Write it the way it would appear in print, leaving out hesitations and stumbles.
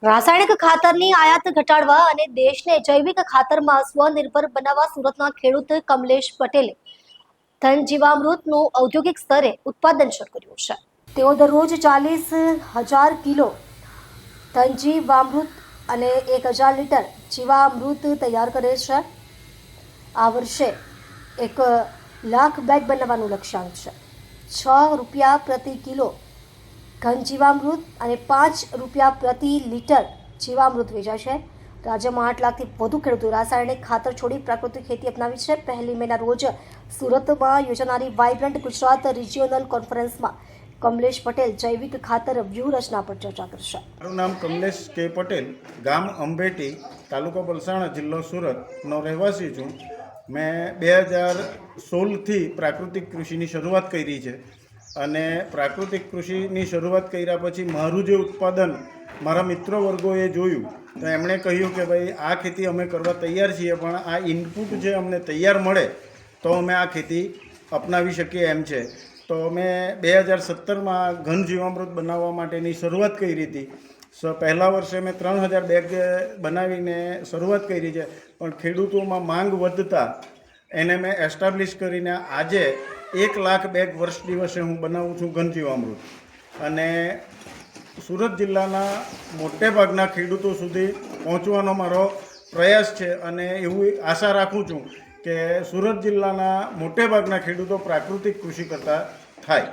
રાસાયણિક ખાતરની આયાત ઘટાડવા અને દેશને જૈવિક ખાતરમાં સ્વનિર્ભર બનાવવા સુરતના ખેડૂત કમલેશ પટેલે ધન જીવામૃતનું ઔદ્યોગિક સ્તરે ઉત્પાદન શરૂ કર્યું છે। તેઓ દરરોજ 40,000 કિલો ધન જીવામૃત અને 1,000 લીટર જીવામૃત તૈયાર કરે છે। આ વર્ષે 1 લાખ બેગ બનાવવાનું લક્ષ્યાંક છે। 6 રૂપિયા પ્રતિ કિલો ઘન જીવામૃત અને 5 રૂપિયા પ્રતિ લીટર જીવામૃત વેચાય છે। રાજ્યમાં 8 લાખથી વધુ ખેડૂતો રાસાયણિક ખાતર છોડી પ્રાકૃતિક ખેતી અપનાવી છે। 1 મેના રોજ સુરતમાં યોજાનારી વાઇબ્રન્ટ ગુજરાત રિજિયોનલ કોન્ફરન્સમાં કમલેશ પટેલ જૈવિક ખાતર વ્યૂહરચના પર ચર્ચા કરશે। મારું નામ કમલેશ કે પટેલ, ગામ અંબેટી, તાલુકો પલસાણા, જિલ્લો સુરતનો રહેવાસી છું। મેં 2016થી પ્રાકૃતિક કૃષિની શરૂઆત કરી છે અને પ્રાકૃતિક કૃષિની શરૂઆત કર્યા પછી મારું જે ઉત્પાદન મારા મિત્ર વર્ગોએ જોયું તો એમણે કહ્યું કે ભાઈ આ ખેતી અમે કરવા તૈયાર છીએ, પણ આ ઇનપુટ જે અમને તૈયાર મળે તો અમે આ ખેતી અપનાવી શકીએ એમ છે। તો મેં 2017માં ઘન જીવામૃત બનાવવા માટેની શરૂઆત કરી હતી। પહેલા વર્ષે મેં 3,000 બેગ બનાવીને શરૂઆત કરી છે, પણ ખેડૂતોમાં માંગ વધતા એને મેં એસ્ટાબ્લિશ કરીને આજે 1 લાખ બેગ વર્ષ દિવસે હું બનાવું છું ઘન જીવામૃત, અને સુરત જિલ્લાના મોટે ભાગના ખેડૂતો સુધી પહોંચવાનો મારો પ્રયાસ છે। અને એવી આશા રાખું છું કે સુરત જિલ્લાના મોટે ભાગના ખેડૂતો પ્રાકૃતિક કૃષિ કરતા થાય।